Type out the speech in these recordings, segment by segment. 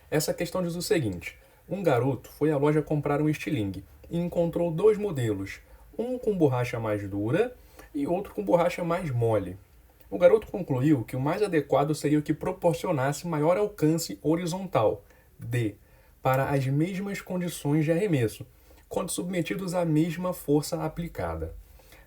Essa questão diz o seguinte: um garoto foi à loja comprar um estilingue e encontrou dois modelos, um com borracha mais dura e outro com borracha mais mole. O garoto concluiu que o mais adequado seria o que proporcionasse maior alcance horizontal, D, para as mesmas condições de arremesso, quando submetidos à mesma força aplicada.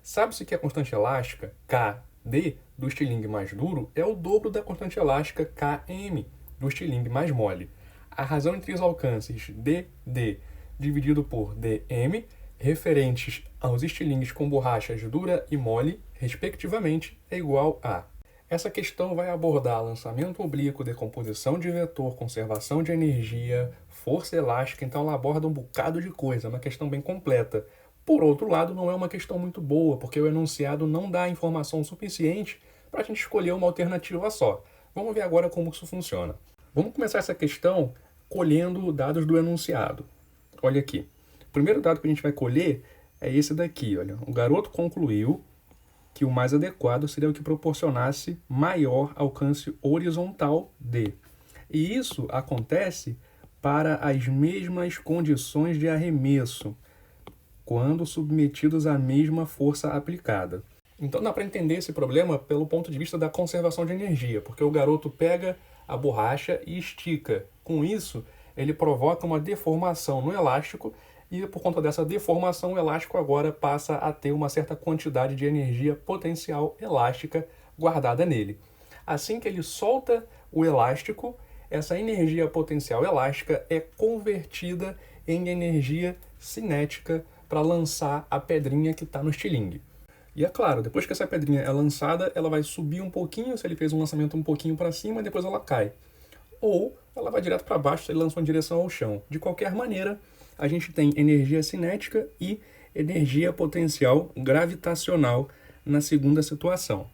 Sabe-se que a constante elástica, Kd, do estilingue mais duro é o dobro da constante elástica Km, do estilingue mais mole. A razão entre os alcances dd dividido por dm, referentes aos estilingues com borrachas dura e mole, respectivamente, é igual a. Essa questão vai abordar lançamento oblíquo, decomposição de vetor, conservação de energia, força elástica, então ela aborda um bocado de coisa, é uma questão bem completa. Por outro lado, não é uma questão muito boa, porque o enunciado não dá informação suficiente para a gente escolher uma alternativa só. Vamos ver agora como isso funciona. Vamos começar essa questão colhendo dados do enunciado. Olha aqui. O primeiro dado que a gente vai colher é esse daqui. Olha. O garoto concluiu que o mais adequado seria o que proporcionasse maior alcance horizontal D. E isso acontece para as mesmas condições de arremesso, quando submetidos à mesma força aplicada. Então dá para entender esse problema pelo ponto de vista da conservação de energia, porque o garoto pega a borracha e estica. Com isso, ele provoca uma deformação no elástico e, por conta dessa deformação, o elástico agora passa a ter uma certa quantidade de energia potencial elástica guardada nele. Assim que ele solta o elástico, essa energia potencial elástica é convertida em energia cinética para lançar a pedrinha que está no estilingue. E é claro, depois que essa pedrinha é lançada, ela vai subir um pouquinho, se ele fez um lançamento um pouquinho para cima, depois ela cai. Ou ela vai direto para baixo, se ele lançou em direção ao chão. De qualquer maneira, a gente tem energia cinética e energia potencial gravitacional na segunda situação.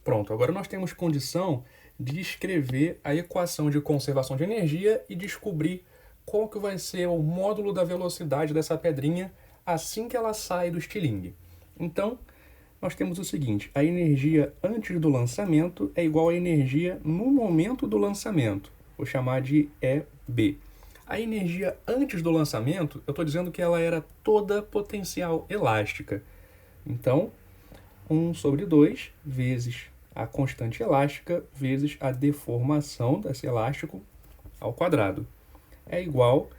Pronto, agora nós temos condição de escrever a equação de conservação de energia e descobrir qual que vai ser o módulo da velocidade dessa pedrinha assim que ela sai do estilingue. Então, nós temos o seguinte: a energia antes do lançamento é igual à energia no momento do lançamento. Vou chamar de EB. A energia antes do lançamento, eu estou dizendo que ela era toda potencial elástica. Então, 1 sobre 2 vezes a constante elástica vezes a deformação desse elástico ao quadrado é igual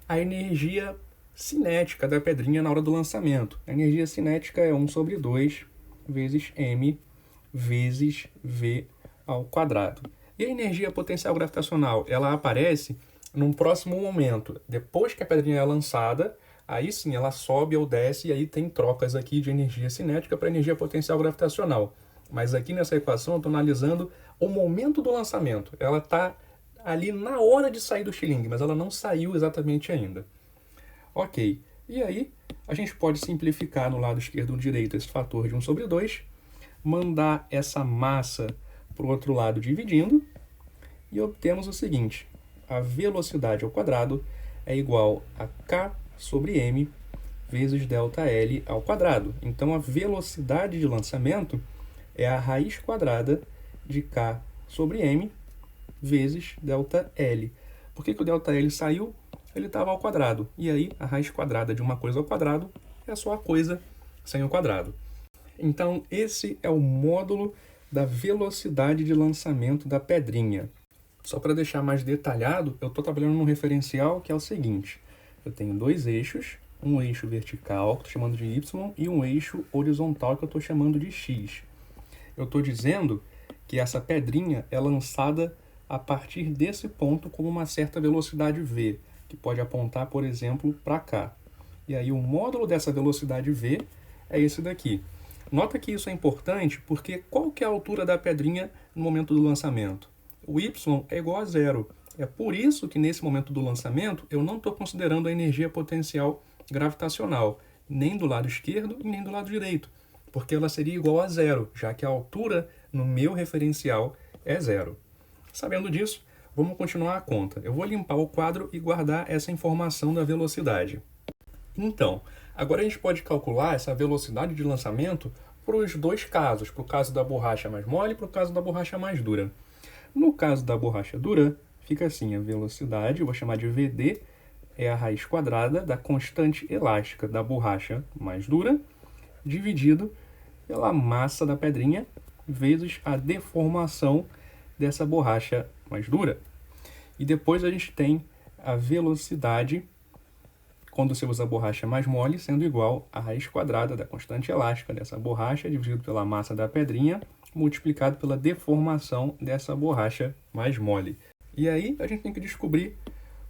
à energia cinética da pedrinha na hora do lançamento. A energia cinética é 1 sobre 2 vezes m vezes v ao quadrado. E a energia potencial gravitacional, ela aparece num próximo momento. Depois que a pedrinha é lançada, aí sim ela sobe ou desce e aí tem trocas aqui de energia cinética para energia potencial gravitacional. Mas aqui nessa equação eu estou analisando o momento do lançamento. Ela está ali na hora de sair do estilingue, mas ela não saiu exatamente ainda. Ok, e aí a gente pode simplificar no lado esquerdo ou direito esse fator de 1 sobre 2, mandar essa massa para o outro lado dividindo, e obtemos o seguinte: a velocidade ao quadrado é igual a k sobre m vezes ΔL ao quadrado. Então a velocidade de lançamento é a raiz quadrada de k sobre m vezes ΔL. Por que o ΔL saiu? Ele estava ao quadrado. E aí, a raiz quadrada de uma coisa ao quadrado é só a coisa sem o quadrado. Então, esse é o módulo da velocidade de lançamento da pedrinha. Só para deixar mais detalhado, eu estou trabalhando num referencial que é o seguinte: eu tenho dois eixos, um eixo vertical, que eu estou chamando de Y, e um eixo horizontal, que eu estou chamando de X. Eu estou dizendo que essa pedrinha é lançada a partir desse ponto com uma certa velocidade v, que pode apontar, por exemplo, para cá. E aí o módulo dessa velocidade v é esse daqui. Nota que isso é importante porque qual que é a altura da pedrinha no momento do lançamento? O y é igual a zero. É por isso que nesse momento do lançamento eu não estou considerando a energia potencial gravitacional, nem do lado esquerdo e nem do lado direito, porque ela seria igual a zero, já que a altura no meu referencial é zero. Sabendo disso, vamos continuar a conta. Eu vou limpar o quadro e guardar essa informação da velocidade. Então, agora a gente pode calcular essa velocidade de lançamento para os dois casos, para o caso da borracha mais mole e para o caso da borracha mais dura. No caso da borracha dura, fica assim, a velocidade, eu vou chamar de VD, é a raiz quadrada da constante elástica da borracha mais dura, dividido pela massa da pedrinha, vezes a deformação dessa borracha mais dura. E depois a gente tem a velocidade quando você usa a borracha mais mole, sendo igual à raiz quadrada da constante elástica dessa borracha, dividido pela massa da pedrinha, multiplicado pela deformação dessa borracha mais mole. E aí a gente tem que descobrir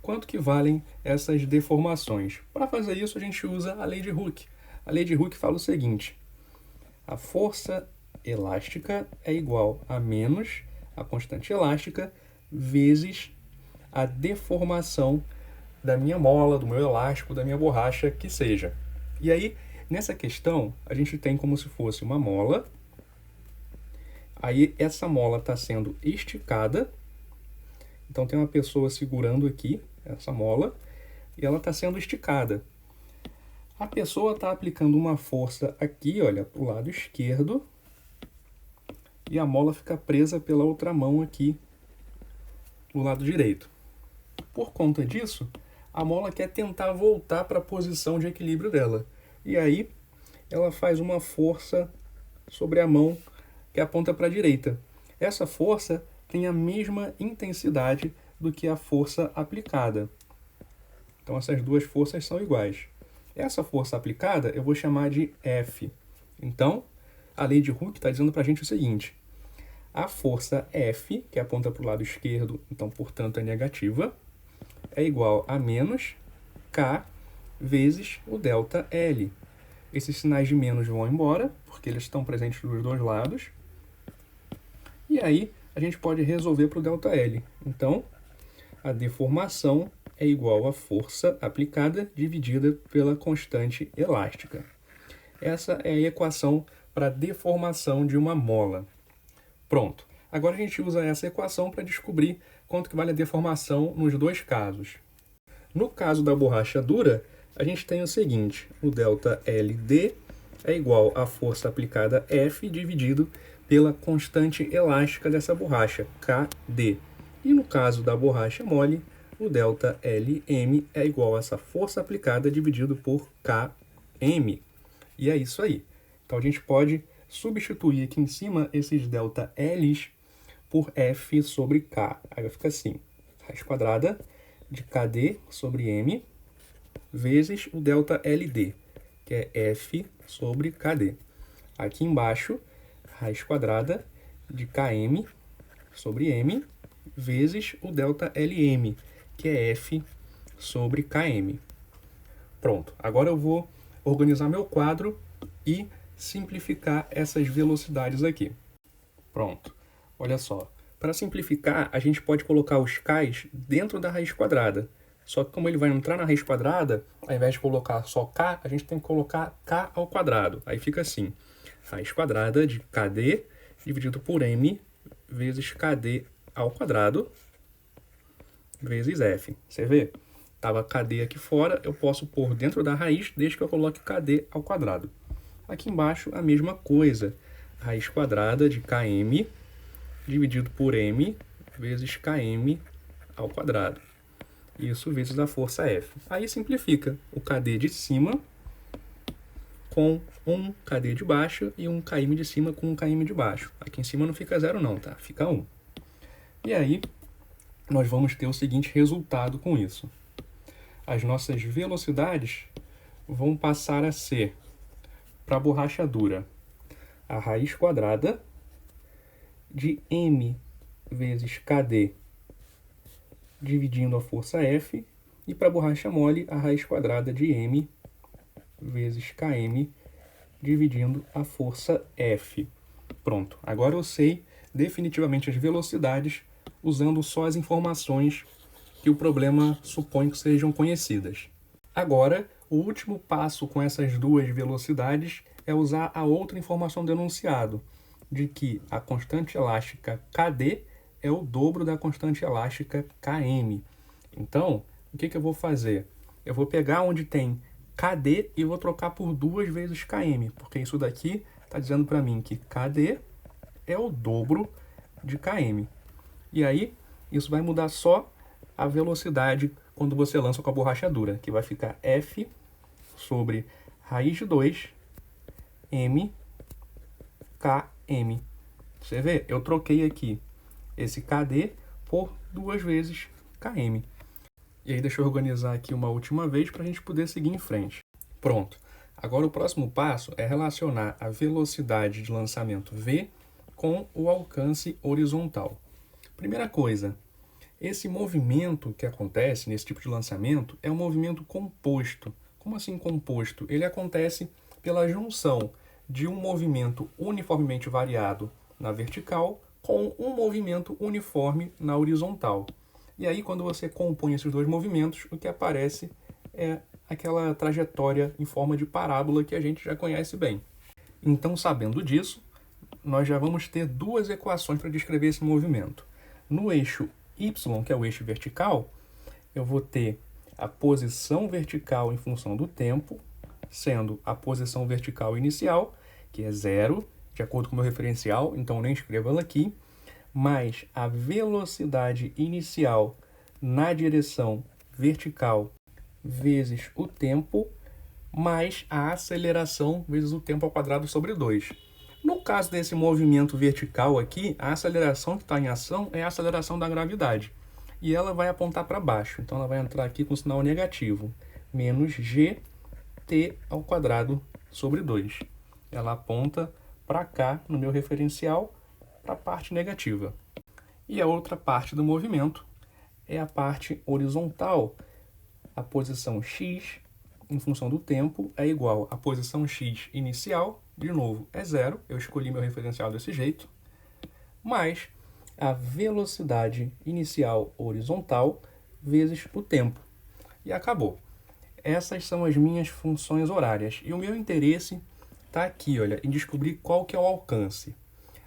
quanto que valem essas deformações. Para fazer isso, a gente usa a lei de Hooke. A lei de Hooke fala o seguinte: a força elástica é igual a menos a constante elástica vezes a deformação da minha mola, do meu elástico, da minha borracha, que seja. E aí, nessa questão, a gente tem como se fosse uma mola. Aí, essa mola está sendo esticada. Então, tem uma pessoa segurando aqui essa mola e ela está sendo esticada. A pessoa está aplicando uma força aqui, olha, para o lado esquerdo. E a mola fica presa pela outra mão aqui, do lado direito. Por conta disso, a mola quer tentar voltar para a posição de equilíbrio dela. E aí, ela faz uma força sobre a mão que aponta para a direita. Essa força tem a mesma intensidade do que a força aplicada. Então, essas duas forças são iguais. Essa força aplicada eu vou chamar de F. Então, a lei de Hooke está dizendo para a gente o seguinte: a força F, que aponta para o lado esquerdo, então, portanto, é negativa, é igual a menos K vezes o ΔL. Esses sinais de menos vão embora, porque eles estão presentes dos dois lados. E aí, a gente pode resolver para o ΔL. Então, a deformação é igual à força aplicada dividida pela constante elástica. Essa é a equação para a deformação de uma mola. Pronto. Agora a gente usa essa equação para descobrir quanto que vale a deformação nos dois casos. No caso da borracha dura, a gente tem o seguinte: o ΔLD é igual à força aplicada F dividido pela constante elástica dessa borracha, KD. E no caso da borracha mole, o ΔLM é igual a essa força aplicada dividido por KM. E é isso aí. Então a gente pode substituir aqui em cima esses ΔLs por F sobre K. Aí vai ficar assim: raiz quadrada de KD sobre M vezes o ΔLD, que é F sobre KD. Aqui embaixo, raiz quadrada de KM sobre M vezes o ΔLM, que é F sobre KM. Pronto. Agora eu vou organizar meu quadro e simplificar essas velocidades aqui. Pronto. Olha só. Para simplificar, a gente pode colocar os k's dentro da raiz quadrada. Só que como ele vai entrar na raiz quadrada, ao invés de colocar só k, a gente tem que colocar k ao quadrado. Aí fica assim: raiz quadrada de KD dividido por M vezes KD ao quadrado vezes F. Você vê? Estava KD aqui fora, eu posso pôr dentro da raiz desde que eu coloque KD ao quadrado. Aqui embaixo, a mesma coisa. Raiz quadrada de KM dividido por M vezes KM ao quadrado. Isso vezes a força F. Aí simplifica o KD de cima com um KD de baixo e um KM de cima com um KM de baixo. Aqui em cima não fica 0 não, tá? Fica 1. E aí, nós vamos ter o seguinte resultado com isso. As nossas velocidades vão passar a ser, para a borracha dura, a raiz quadrada de M vezes KD dividindo a força F, e para a borracha mole, a raiz quadrada de M vezes KM dividindo a força F. Pronto, agora eu sei definitivamente as velocidades usando só as informações que o problema supõe que sejam conhecidas. Agora, o último passo com essas duas velocidades é usar a outra informação do enunciado, de que a constante elástica KD é o dobro da constante elástica KM. Então, o que eu vou fazer? Eu vou pegar onde tem KD e vou trocar por 2 vezes KM, porque isso daqui está dizendo para mim que KD é o dobro de KM. E aí, Isso vai mudar só a velocidade quando você lança com a borracha dura, que vai ficar F sobre raiz de 2 m km. Você vê? Eu troquei aqui esse KD por 2 vezes km. E aí deixa eu organizar aqui uma última vez para a gente poder seguir em frente. Pronto. Agora o próximo passo é relacionar a velocidade de lançamento V com o alcance horizontal. Primeira coisa, esse movimento que acontece nesse tipo de lançamento é um movimento composto. Como assim composto? Ele acontece pela junção de um movimento uniformemente variado na vertical com um movimento uniforme na horizontal. E aí, quando você compõe esses dois movimentos, o que aparece é aquela trajetória em forma de parábola que a gente já conhece bem. Então, sabendo disso, nós já vamos ter duas equações para descrever esse movimento. No eixo y, que é o eixo vertical, eu vou ter a posição vertical em função do tempo, sendo a posição vertical inicial, que é 0, de acordo com o meu referencial, então nem escrevo ela aqui, mais a velocidade inicial na direção vertical vezes o tempo, mais a aceleração vezes o tempo ao quadrado sobre 2. No caso desse movimento vertical aqui, a aceleração que está em ação é a aceleração da gravidade. E ela vai apontar para baixo. Então, ela vai entrar aqui com sinal negativo. Menos gt ao quadrado sobre 2. Ela aponta para cá, no meu referencial, para a parte negativa. E a outra parte do movimento é a parte horizontal. A posição x, em função do tempo, é igual à posição x inicial, de novo, é 0, eu escolhi meu referencial desse jeito, mais a velocidade inicial horizontal vezes o tempo. E acabou. Essas são as minhas funções horárias. E o meu interesse está aqui, olha, em descobrir qual que é o alcance.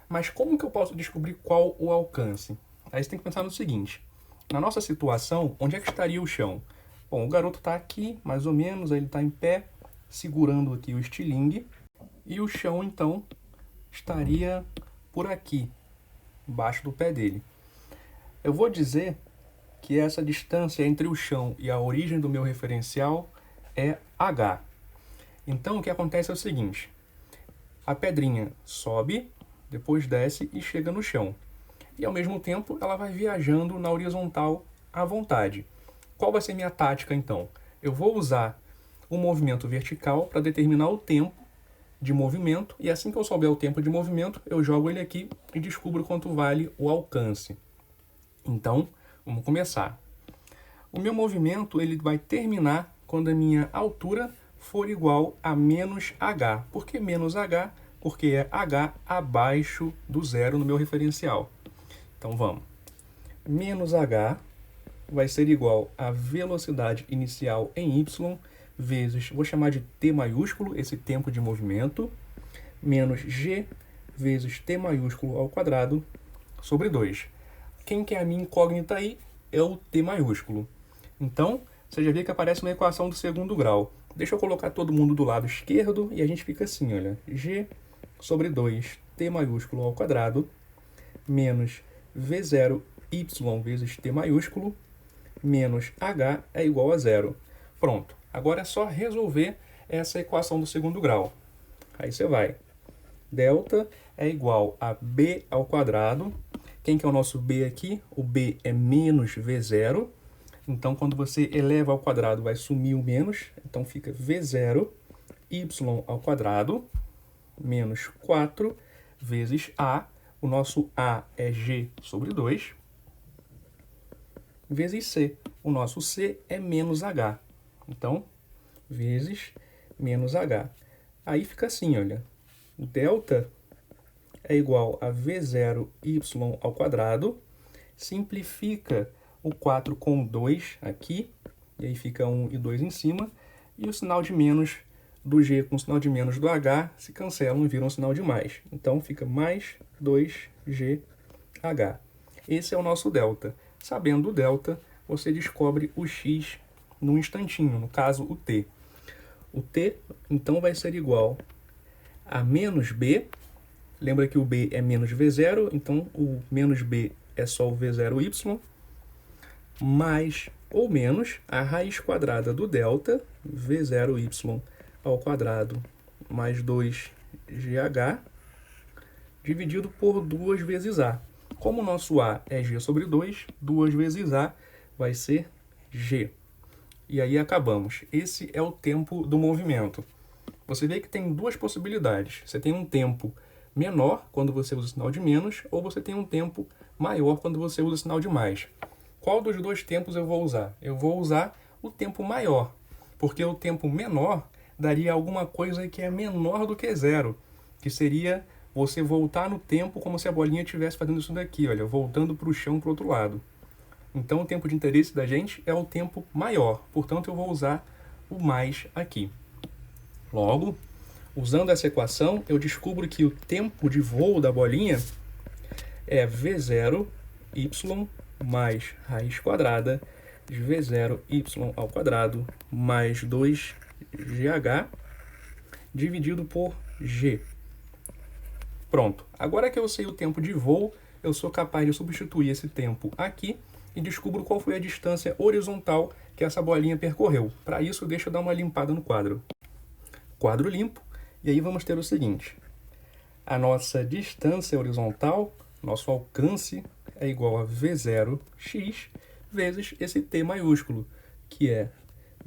Mas como que eu posso descobrir qual o alcance? Aí você tem que pensar no seguinte. Na nossa situação, onde é que estaria o chão? Bom, o garoto está aqui, mais ou menos, aí ele está em pé, segurando aqui o estilingue. E o chão, então, estaria por aqui, embaixo do pé dele. Eu vou dizer que essa distância entre o chão e a origem do meu referencial é h. Então, o que acontece é o seguinte. A pedrinha sobe, depois desce e chega no chão. E, ao mesmo tempo, ela vai viajando na horizontal à vontade. Qual vai ser minha tática, então? Eu vou usar o movimento vertical para determinar o tempo de movimento, e assim que eu souber o tempo de movimento, eu jogo ele aqui e descubro quanto vale o alcance. Então, vamos começar. O meu movimento ele vai terminar quando a minha altura for igual a menos h. Por que menos h? Porque é h abaixo do zero no meu referencial. Então, vamos. Menos h vai ser igual a velocidade inicial em y, vezes, vou chamar de t maiúsculo, esse tempo de movimento, menos g vezes t maiúsculo ao quadrado sobre 2. Quem que é a minha incógnita aí? É o t maiúsculo. Então, você já vê que aparece uma equação do segundo grau. Deixa eu colocar todo mundo do lado esquerdo e a gente fica assim, olha. G sobre 2, t maiúsculo ao quadrado, menos v0 y vezes t maiúsculo, menos h é igual a 0. Pronto. Agora é só resolver essa equação do segundo grau. Aí você vai. Delta é igual a b ao quadrado. Quem que é o nosso b aqui? O b é menos v0. Então, quando você eleva ao quadrado, vai sumir o menos. Então, fica v0 y ao quadrado menos 4 vezes a. O nosso a é g sobre 2. Vezes c. O nosso c é menos h. Então, vezes menos h. Aí fica assim, olha. Delta é igual a v0y ao quadrado. Simplifica o 4 com 2 aqui. E aí fica 1 e 2 em cima. E o sinal de menos do g com o sinal de menos do h se cancelam e viram um sinal de mais. Então, fica mais 2gh. Esse é o nosso delta. Sabendo o delta, você descobre o x num instantinho, no caso o t. O t, então, vai ser igual a menos b. Lembra que o b é menos v0, então o menos b é só o v0y, mais ou menos a raiz quadrada do delta, V0y ao quadrado mais 2GH, dividido por 2 vezes A. Como o nosso A é G sobre 2, 2 vezes A vai ser G. E aí acabamos. Esse é o tempo do movimento. Você vê que tem duas possibilidades. Você tem um tempo menor quando você usa o sinal de menos, ou você tem um tempo maior quando você usa o sinal de mais. Qual dos dois tempos eu vou usar? Eu vou usar o tempo maior, porque o tempo menor daria alguma coisa que é menor do que zero, que seria você voltar no tempo como se a bolinha estivesse fazendo isso daqui, olha, voltando para o chão para o outro lado. Então o tempo de interesse da gente é o tempo maior, portanto eu vou usar o mais aqui. Logo, usando essa equação, eu descubro que o tempo de voo da bolinha é V0y mais raiz quadrada de V0y ao quadrado mais 2GH dividido por G. Pronto. Agora que eu sei o tempo de voo, eu sou capaz de substituir esse tempo aqui e descubro qual foi a distância horizontal que essa bolinha percorreu. Para isso, deixa eu dar uma limpada no quadro. Quadro limpo. E aí vamos ter o seguinte. A nossa distância horizontal, nosso alcance, é igual a V0x vezes esse t maiúsculo, que é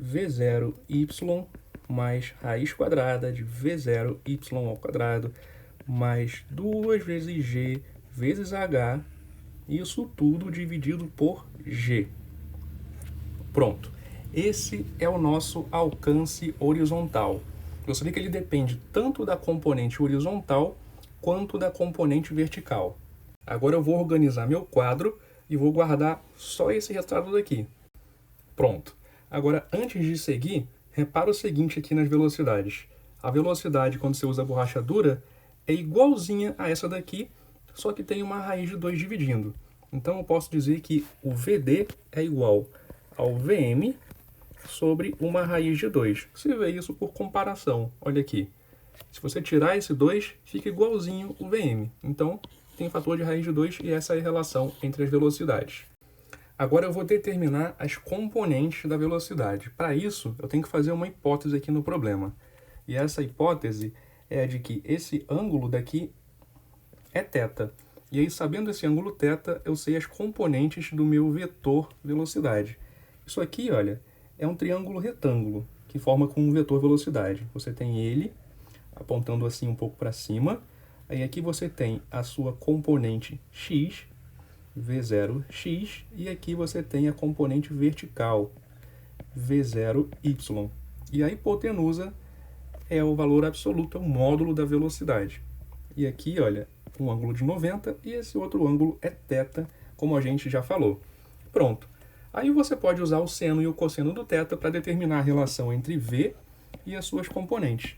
V0y mais raiz quadrada de V0y ao quadrado mais 2 vezes g vezes h, isso tudo dividido por g. Pronto. Esse é o nosso alcance horizontal. Você vê que ele depende tanto da componente horizontal quanto da componente vertical. Agora eu vou organizar meu quadro e vou guardar só esse resultado daqui. Pronto. Agora, antes de seguir, repara o seguinte aqui nas velocidades. A velocidade, quando você usa a borracha dura, é igualzinha a essa daqui, só que tem uma raiz de 2 dividindo. Então, eu posso dizer que o VD é igual ao VM sobre uma raiz de 2. Você vê isso por comparação. Olha aqui. Se você tirar esse 2, fica igualzinho o VM. Então, tem fator de raiz de 2 e essa é a relação entre as velocidades. Agora eu vou determinar as componentes da velocidade. Para isso, eu tenho que fazer uma hipótese aqui no problema. E essa hipótese é a de que esse ângulo daqui é θ. E aí, sabendo esse ângulo θ, eu sei as componentes do meu vetor velocidade. Isso aqui, olha, é um triângulo retângulo que forma com um vetor velocidade. Você tem ele apontando assim um pouco para cima. Aí aqui você tem a sua componente x, V0x, e aqui você tem a componente vertical, V0y. E a hipotenusa é o valor absoluto, é o módulo da velocidade. E aqui, olha, um ângulo de 90 e esse outro ângulo é θ, como a gente já falou. Pronto. Aí você pode usar o seno e o cosseno do θ para determinar a relação entre V e as suas componentes.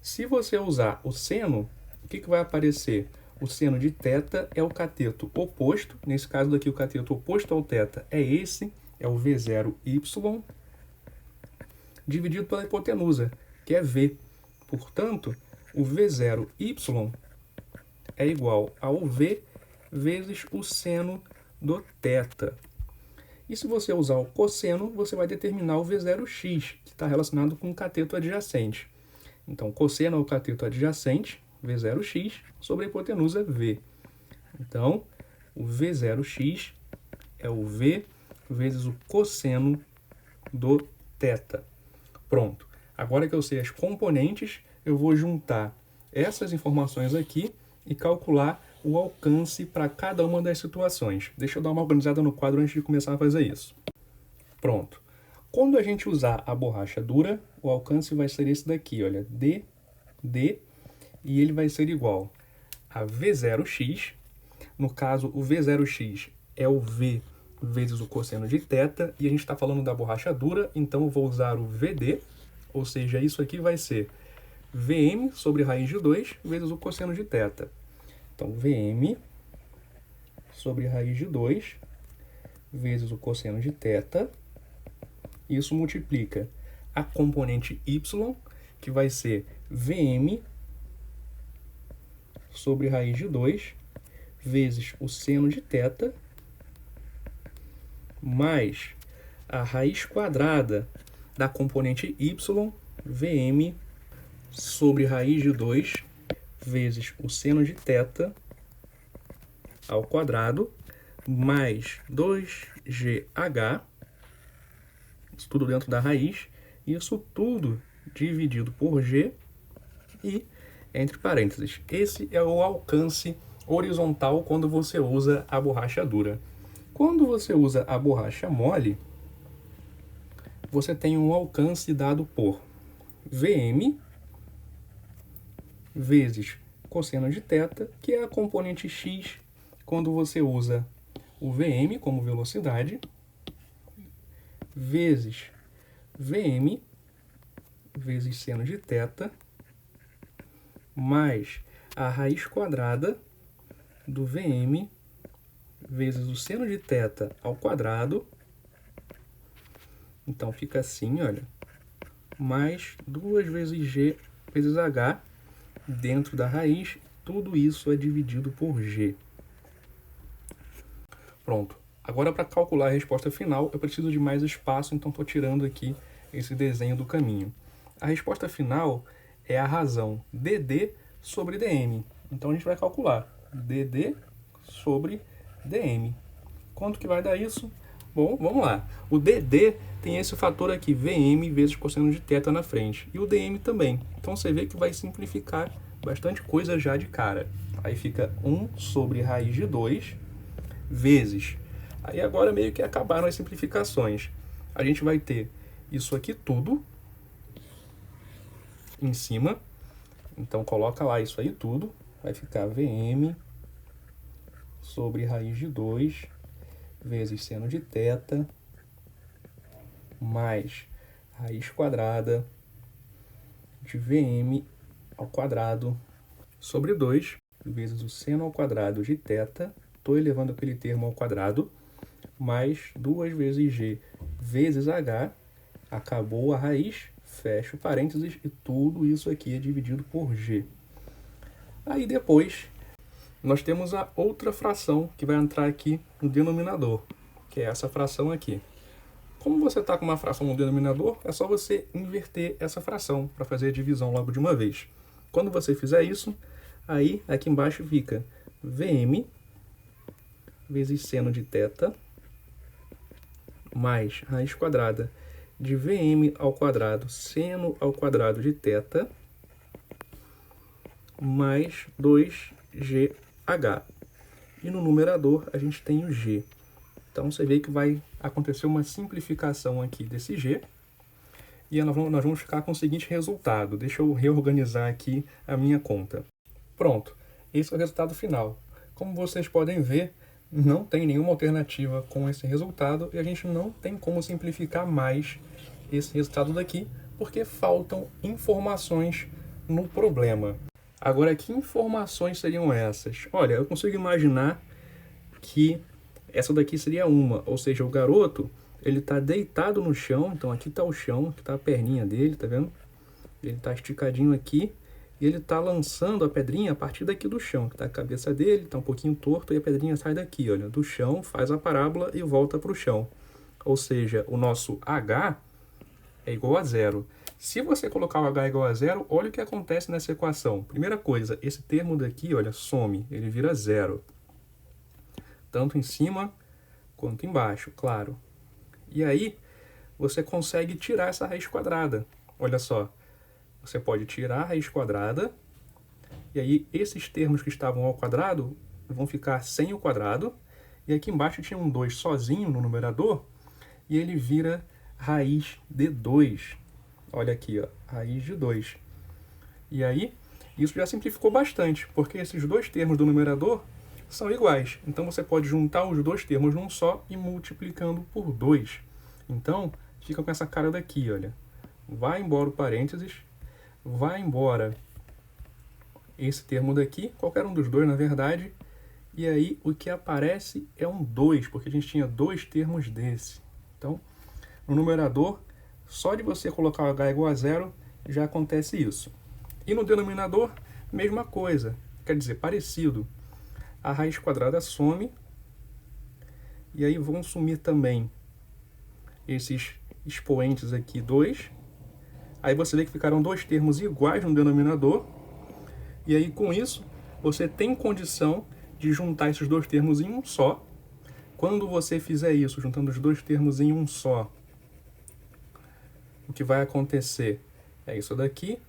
Se você usar o seno, o que vai aparecer? O seno de θ é o cateto oposto. Nesse caso daqui, o cateto oposto ao θ é esse, é o V0y, dividido pela hipotenusa, que é V. Portanto, o V0y é igual ao V vezes o seno do θ. E se você usar o cosseno, você vai determinar o V0x, que está relacionado com o cateto adjacente. Então, cosseno é o cateto adjacente, V0x, sobre a hipotenusa V. Então, o V0x é o V vezes o cosseno do θ. Pronto. Agora que eu sei as componentes, eu vou juntar essas informações aqui e calcular o alcance para cada uma das situações. Deixa eu dar uma organizada no quadro antes de começar a fazer isso. Pronto. Quando a gente usar a borracha dura, o alcance vai ser esse daqui, olha, D, e ele vai ser igual a V0x. No caso, o V0x é o V vezes o cosseno de θ, e a gente está falando da borracha dura, então eu vou usar o VD, ou seja, isso aqui vai ser Vm sobre raiz de 2 vezes o cosseno de θ. Então, Vm sobre raiz de 2 vezes o cosseno de θ. Isso multiplica a componente y, que vai ser Vm sobre raiz de 2 vezes o seno de θ, mais a raiz quadrada da componente y, Vm, sobre raiz de 2 vezes o seno de θ ao quadrado, mais 2gh, isso tudo dentro da raiz, isso tudo dividido por g e entre parênteses. Esse é o alcance horizontal quando você usa a borracha dura. Quando você usa a borracha mole, você tem um alcance dado por Vm vezes cosseno de θ, que é a componente x quando você usa o Vm como velocidade, vezes Vm vezes seno de θ, mais a raiz quadrada do Vm vezes o seno de θ ao quadrado. Então fica assim, olha, mais 2 vezes g vezes h dentro da raiz, tudo isso é dividido por g. Pronto. Agora, para calcular a resposta final, eu preciso de mais espaço, então estou tirando aqui esse desenho do caminho. A resposta final é a razão dd sobre dm. Então, a gente vai calcular dd sobre dm. Quanto que vai dar isso? Bom, vamos lá. O dd tem esse fator aqui, Vm vezes cosseno de θ na frente. E o dm também. Então, você vê que vai simplificar bastante coisa já de cara. Aí fica 1 sobre raiz de 2 vezes. Aí agora meio que acabaram as simplificações. A gente vai ter isso aqui tudo em cima. Então, coloca lá isso aí tudo. Vai ficar Vm sobre raiz de 2 vezes seno de θ mais raiz quadrada de Vm ao quadrado sobre 2 vezes o seno ao quadrado de θ. Estou elevando aquele termo ao quadrado, mais 2 vezes g vezes h. Acabou a raiz, fecho parênteses, e tudo isso aqui é dividido por g. Aí depois, nós temos a outra fração que vai entrar aqui no denominador, que é essa fração aqui. Como você está com uma fração no denominador, é só você inverter essa fração para fazer a divisão logo de uma vez. Quando você fizer isso, aí aqui embaixo fica Vm vezes seno de θ mais raiz quadrada de Vm ao quadrado seno ao quadrado de θ mais 2gh. E no numerador a gente tem o g. Então você vê que vai acontecer uma simplificação aqui desse g. E nós vamos ficar com o seguinte resultado. Deixa eu reorganizar aqui a minha conta. Pronto, esse é o resultado final. Como vocês podem ver, não tem nenhuma alternativa com esse resultado e a gente não tem como simplificar mais esse resultado daqui, porque faltam informações no problema. Agora, que informações seriam essas? Olha, eu consigo imaginar que essa daqui seria uma, ou seja, o garoto, ele está deitado no chão, então aqui está o chão, aqui está a perninha dele, tá vendo? Ele está esticadinho aqui, e ele está lançando a pedrinha a partir daqui do chão, que está a cabeça dele, está um pouquinho torto, e a pedrinha sai daqui, olha, do chão, faz a parábola e volta para o chão. Ou seja, o nosso H é igual a zero. Se você colocar o H igual a zero, olha o que acontece nessa equação. Primeira coisa, esse termo daqui, olha, some, ele vira zero. Tanto em cima quanto embaixo, claro. E aí, você consegue tirar essa raiz quadrada. Olha só. Você pode tirar a raiz quadrada, e aí esses termos que estavam ao quadrado vão ficar sem o quadrado, e aqui embaixo tinha um 2 sozinho no numerador, e ele vira raiz de 2. Olha aqui, ó, raiz de 2. E aí, isso já simplificou bastante, porque esses dois termos do numerador são iguais. Então, você pode juntar os dois termos num só e multiplicando por 2. Então, fica com essa cara daqui, olha. Vai embora o parênteses, vai embora esse termo daqui, qualquer um dos dois, na verdade, e aí o que aparece é um 2, porque a gente tinha dois termos desse. Então, no numerador, só de você colocar o h igual a zero, já acontece isso. E no denominador, mesma coisa, quer dizer, parecido. A raiz quadrada some, e aí vão sumir também esses expoentes aqui 2. Aí você vê que ficaram dois termos iguais no denominador. E aí, com isso, você tem condição de juntar esses dois termos em um só. Quando você fizer isso, juntando os dois termos em um só, o que vai acontecer é isso daqui.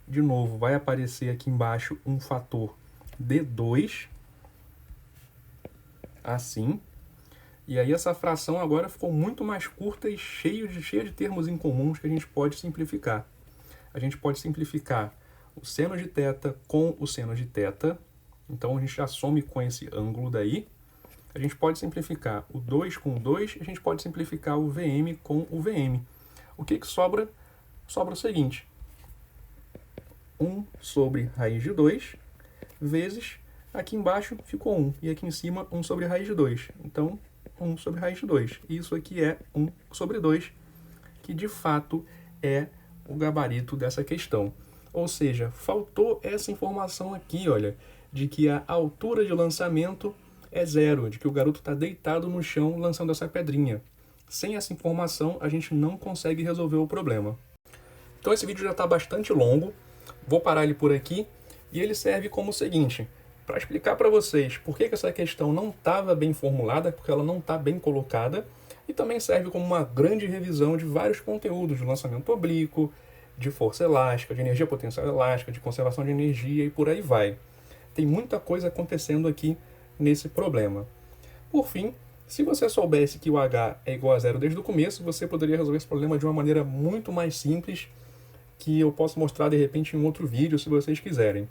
De novo, vai aparecer aqui embaixo um fator D2, assim. E aí essa fração agora ficou muito mais curta e cheia de termos incomuns que a gente pode simplificar. A gente pode simplificar o seno de θ com o seno de θ. Então a gente já some com esse ângulo daí. A gente pode simplificar o 2 com o 2 e a gente pode simplificar o VM com o VM. O que sobra? Sobra o seguinte: 1 sobre raiz de 2 vezes, aqui embaixo ficou 1 e aqui em cima 1 sobre raiz de 2. Então, 1 sobre raiz de 2. E isso aqui é 1 sobre 2, que de fato é o gabarito dessa questão. Ou seja, faltou essa informação aqui, olha, de que a altura de lançamento é 0, de que o garoto está deitado no chão lançando essa pedrinha. Sem essa informação, a gente não consegue resolver o problema. Então esse vídeo já está bastante longo, vou parar ele por aqui, e ele serve como o seguinte: para explicar para vocês por que essa questão não estava bem formulada, porque ela não está bem colocada, e também serve como uma grande revisão de vários conteúdos de lançamento oblíquo, de força elástica, de energia potencial elástica, de conservação de energia e por aí vai. Tem muita coisa acontecendo aqui nesse problema. Por fim, se você soubesse que o H é igual a 0 desde o começo, você poderia resolver esse problema de uma maneira muito mais simples, que eu posso mostrar de repente em um outro vídeo, se vocês quiserem.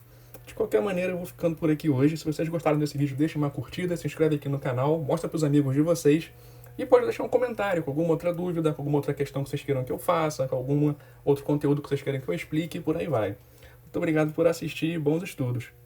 De qualquer maneira, eu vou ficando por aqui hoje. Se vocês gostaram desse vídeo, deixem uma curtida, se inscreve aqui no canal, mostra para os amigos de vocês e pode deixar um comentário com alguma outra dúvida, com alguma outra questão que vocês queiram que eu faça, com algum outro conteúdo que vocês querem que eu explique e por aí vai. Muito obrigado por assistir e bons estudos!